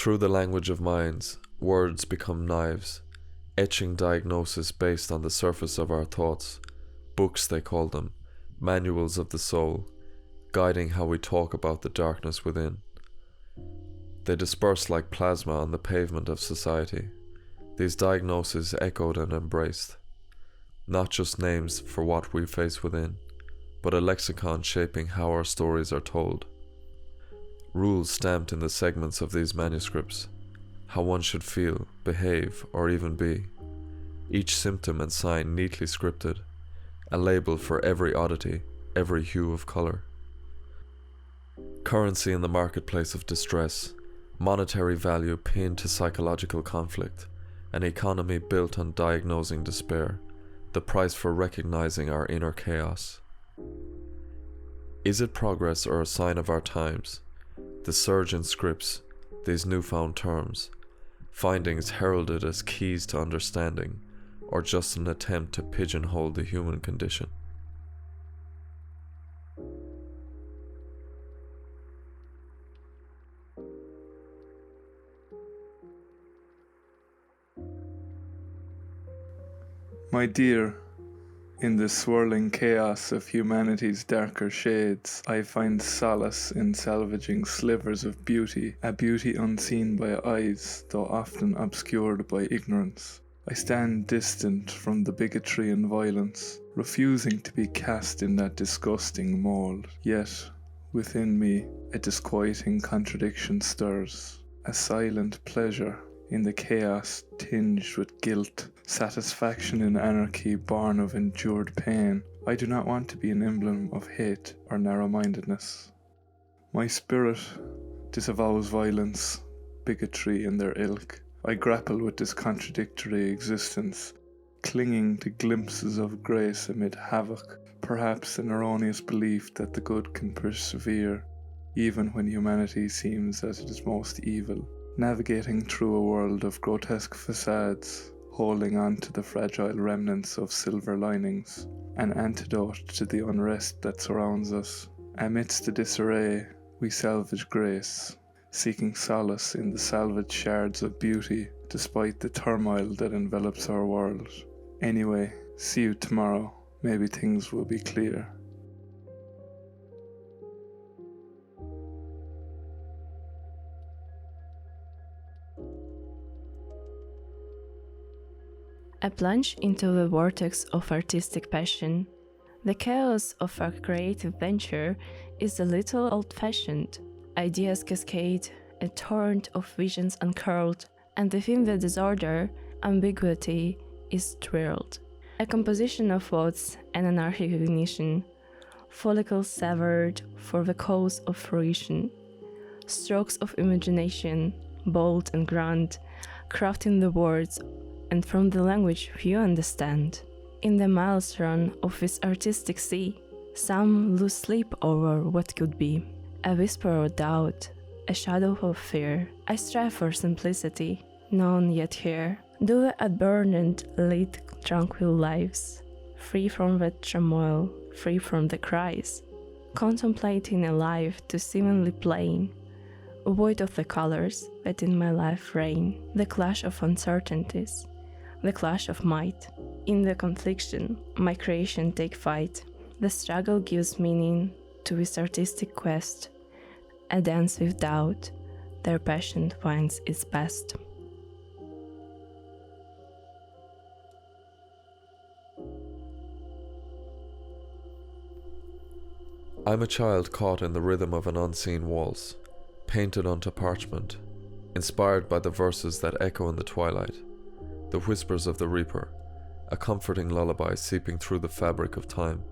Through the language of minds, words become knives, etching diagnosis based on the surface of our thoughts. Books, they call them, manuals of the soul, guiding how we talk about the darkness within. They disperse like plasma on the pavement of society. These diagnoses echoed and embraced. Not just names for what we face within, but a lexicon shaping how our stories are told. Rules stamped in the segments of these manuscripts, how one should feel, behave, or even be. Each symptom and sign neatly scripted, a label for every oddity, every hue of color. Currency in the marketplace of distress, monetary value pinned to psychological conflict, an economy built on diagnosing despair, the price for recognizing our inner chaos. Is it progress or a sign of our times? The surge in scripts, these newfound terms, findings heralded as keys to understanding, or just an attempt to pigeonhole the human condition? My dear, in the swirling chaos of humanity's darker shades, I find solace in salvaging slivers of beauty, a beauty unseen by eyes, though often obscured by ignorance. I stand distant from the bigotry and violence, refusing to be cast in that disgusting mould. Yet, within me, a disquieting contradiction stirs, a silent pleasure in the chaos tinged with guilt, satisfaction in anarchy born of endured pain. I do not want to be an emblem of hate or narrow-mindedness. My spirit disavows violence, bigotry and their ilk. I grapple with this contradictory existence, clinging to glimpses of grace amid havoc, perhaps an erroneous belief that the good can persevere, even when humanity seems at its most evil. Navigating through a world of grotesque facades, holding on to the fragile remnants of silver linings, an antidote to the unrest that surrounds us. Amidst the disarray, we salvage grace, seeking solace in the salvaged shards of beauty, despite the turmoil that envelops our world. Anyway, see you tomorrow. Maybe things will be clear. A plunge into the vortex of artistic passion. The chaos of a creative venture is a little old-fashioned. Ideas cascade, a torrent of visions uncurled, and within the disorder, ambiguity is thrilled. A composition of thoughts and anarchic ignition, follicles severed for the cause of fruition. Strokes of imagination, bold and grand, crafting the words and from the language few understand. In the maelstrom of this artistic sea, some lose sleep over what could be. A whisper of doubt, a shadow of fear. I strive for simplicity, none yet here. Do the unburdened lead tranquil lives, free from the turmoil, free from the cries, contemplating a life too seemingly plain, void of the colors that in my life reign, the clash of uncertainties, the clash of might. In the confliction, my creation take fight. The struggle gives meaning to this artistic quest. A dance with doubt, their passion finds its best. I'm a child caught in the rhythm of an unseen waltz, painted onto parchment, inspired by the verses that echo in the twilight, the whispers of the reaper, a comforting lullaby seeping through the fabric of time.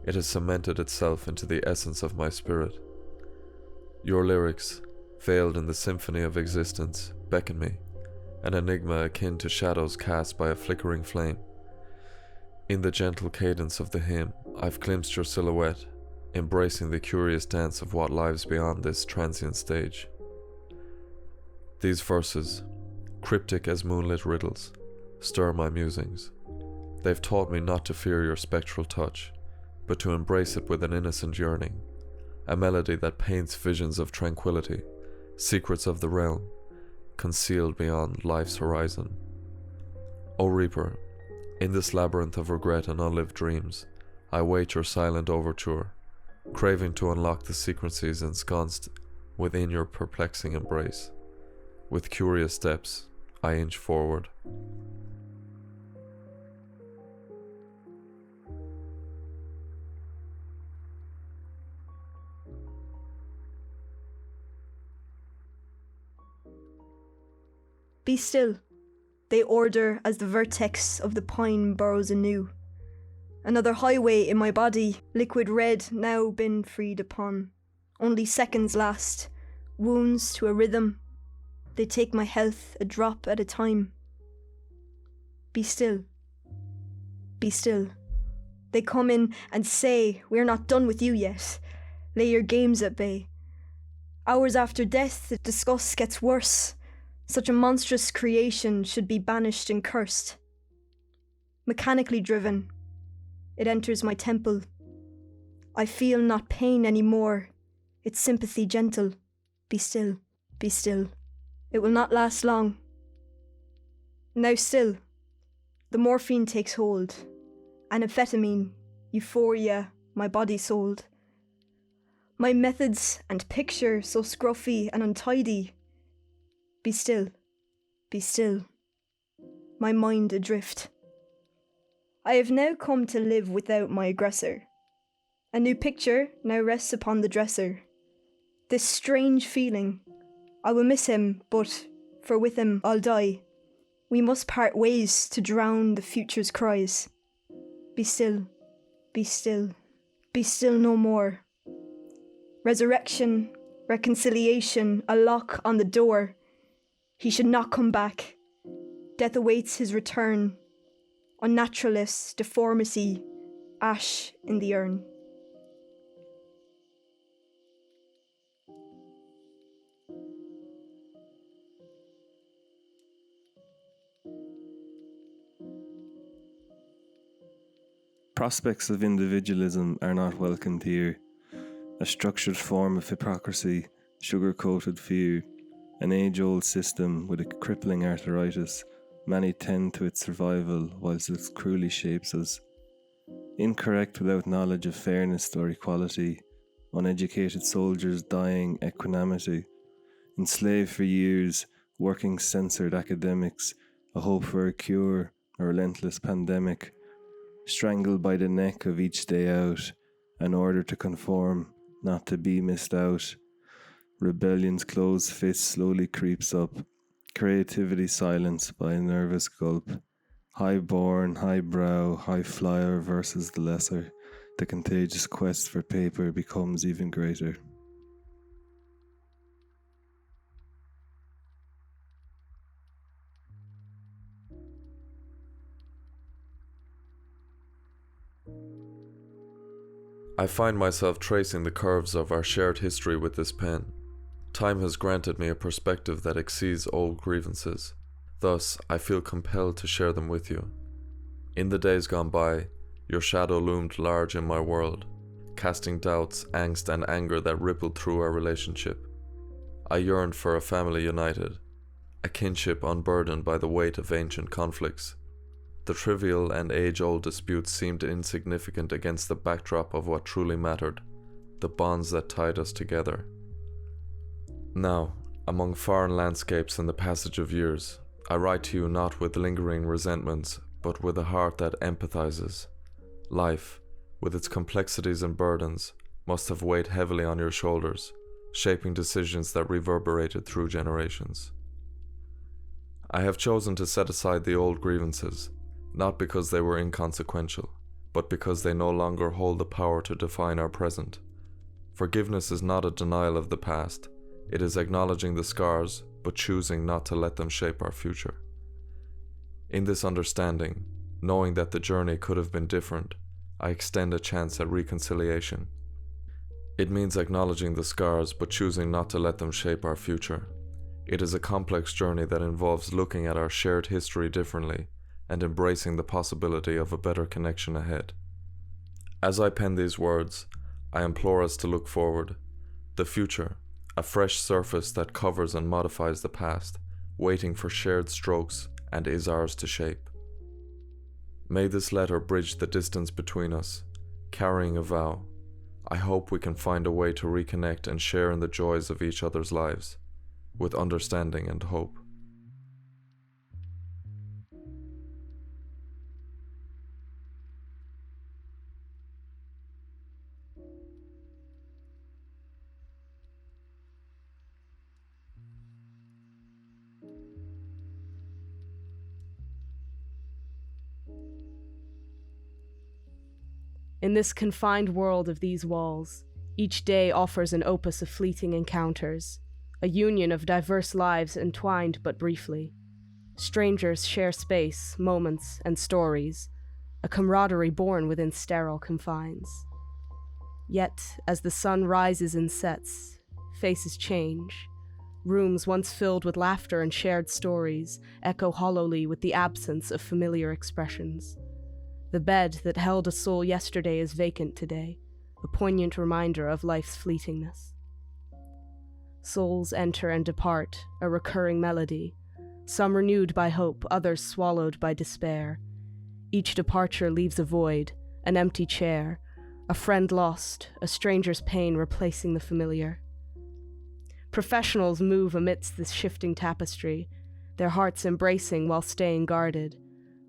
It has cemented itself into the essence of my spirit. Your lyrics, veiled in the symphony of existence, beckon me, an enigma akin to shadows cast by a flickering flame. In the gentle cadence of the hymn, I've glimpsed your silhouette, embracing the curious dance of what lies beyond this transient stage. These verses, cryptic as moonlit riddles, stir my musings. They've taught me not to fear your spectral touch, but to embrace it with an innocent yearning, a melody that paints visions of tranquility, secrets of the realm, concealed beyond life's horizon. O Reaper, in this labyrinth of regret and unlived dreams, I wait your silent overture, craving to unlock the secrecies ensconced within your perplexing embrace. With curious steps, I inch forward. Be still, they order as the vertex of the pine burrows anew. Another highway in my body, liquid red now been freed upon. Only seconds last, wounds to a rhythm. They take my health a drop at a time. Be still. Be still. They come in and say, we're not done with you yet. Lay your games at bay. Hours after death, the disgust gets worse. Such a monstrous creation should be banished and cursed. Mechanically driven, it enters my temple. I feel not pain anymore, its sympathy gentle. Be still, be still. It will not last long. Now still, the morphine takes hold. Amphetamine, euphoria, my body sold. My methods and picture so scruffy and untidy. Be still, be still, my mind adrift. I have now come to live without my aggressor. A new picture now rests upon the dresser. This strange feeling, I will miss him, but for with him I'll die. We must part ways to drown the future's cries. Be still, be still, be still no more. Resurrection, reconciliation, a lock on the door. He should not come back. Death awaits his return. Unnaturalness, deformity, ash in the urn. Prospects of individualism are not welcomed here. A structured form of hypocrisy, sugar-coated fear, an age-old system with a crippling arthritis, many tend to its survival whilst it cruelly shapes us. Incorrect without knowledge of fairness or equality, uneducated soldiers dying equanimity, enslaved for years, working censored academics, a hope for a cure, a relentless pandemic, strangled by the neck of each day out, an order to conform, not to be missed out. Rebellion's closed fist slowly creeps up, creativity silenced by a nervous gulp. High-born, high-brow, high-flyer versus the lesser, the contagious quest for paper becomes even greater. I find myself tracing the curves of our shared history with this pen. Time has granted me a perspective that exceeds old grievances. Thus, I feel compelled to share them with you. In the days gone by, your shadow loomed large in my world, casting doubts, angst, and anger that rippled through our relationship. I yearned for a family united, a kinship unburdened by the weight of ancient conflicts. The trivial and age-old disputes seemed insignificant against the backdrop of what truly mattered, the bonds that tied us together. Now, among foreign landscapes and the passage of years, I write to you not with lingering resentments, but with a heart that empathizes. Life, with its complexities and burdens, must have weighed heavily on your shoulders, shaping decisions that reverberated through generations. I have chosen to set aside the old grievances, not because they were inconsequential, but because they no longer hold the power to define our present. Forgiveness is not a denial of the past. It is acknowledging the scars, but choosing not to let them shape our future. In this understanding, knowing that the journey could have been different, I extend a chance at reconciliation. It means acknowledging the scars, but choosing not to let them shape our future. It is a complex journey that involves looking at our shared history differently and embracing the possibility of a better connection ahead. As I pen these words, I implore us to look forward. The future, a fresh surface that covers and modifies the past, waiting for shared strokes and is ours to shape. May this letter bridge the distance between us, carrying a vow. I hope we can find a way to reconnect and share in the joys of each other's lives, with understanding and hope. In this confined world of these walls, each day offers an opus of fleeting encounters, a union of diverse lives entwined but briefly. Strangers share space, moments, and stories, a camaraderie born within sterile confines. Yet, as the sun rises and sets, faces change. Rooms once filled with laughter and shared stories echo hollowly with the absence of familiar expressions. The bed that held a soul yesterday is vacant today, a poignant reminder of life's fleetingness. Souls enter and depart, a recurring melody, some renewed by hope, others swallowed by despair. Each departure leaves a void, an empty chair, a friend lost, a stranger's pain replacing the familiar. Professionals move amidst this shifting tapestry, their hearts embracing while staying guarded,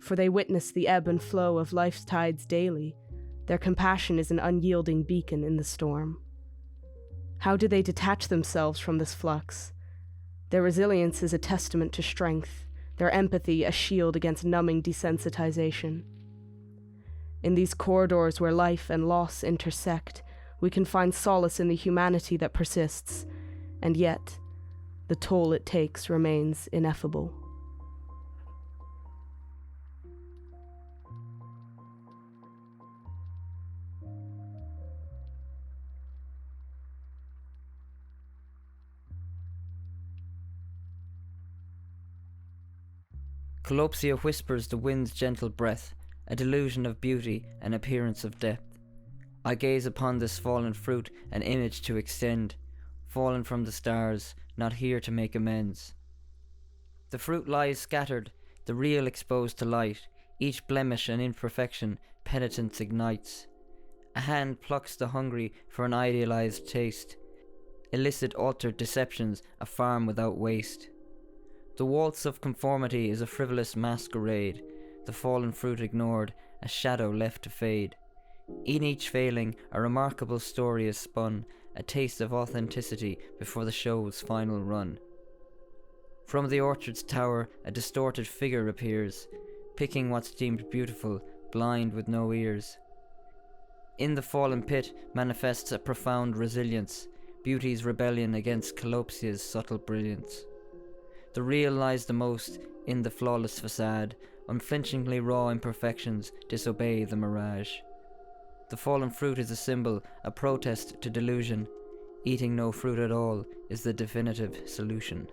for they witness the ebb and flow of life's tides daily. Their compassion is an unyielding beacon in the storm. How do they detach themselves from this flux? Their resilience is a testament to strength, their empathy a shield against numbing desensitization. In these corridors where life and loss intersect, we can find solace in the humanity that persists, and yet, the toll it takes remains ineffable. Colopsia whispers the wind's gentle breath, a delusion of beauty, an appearance of depth. I gaze upon this fallen fruit, an image to extend, fallen from the stars, not here to make amends. The fruit lies scattered, the real exposed to light, each blemish and imperfection penitence ignites. A hand plucks the hungry for an idealized taste, illicit altered deceptions, a farm without waste. The waltz of conformity is a frivolous masquerade, the fallen fruit ignored, a shadow left to fade. In each failing, a remarkable story is spun, a taste of authenticity before the show's final run. From the orchard's tower, a distorted figure appears, picking what's deemed beautiful, blind with no ears. In the fallen pit manifests a profound resilience, beauty's rebellion against Colopsia's subtle brilliance. The real lies the most in the flawless facade, unflinchingly raw imperfections disobey the mirage. The fallen fruit is a symbol, a protest to delusion. Eating no fruit at all is the definitive solution.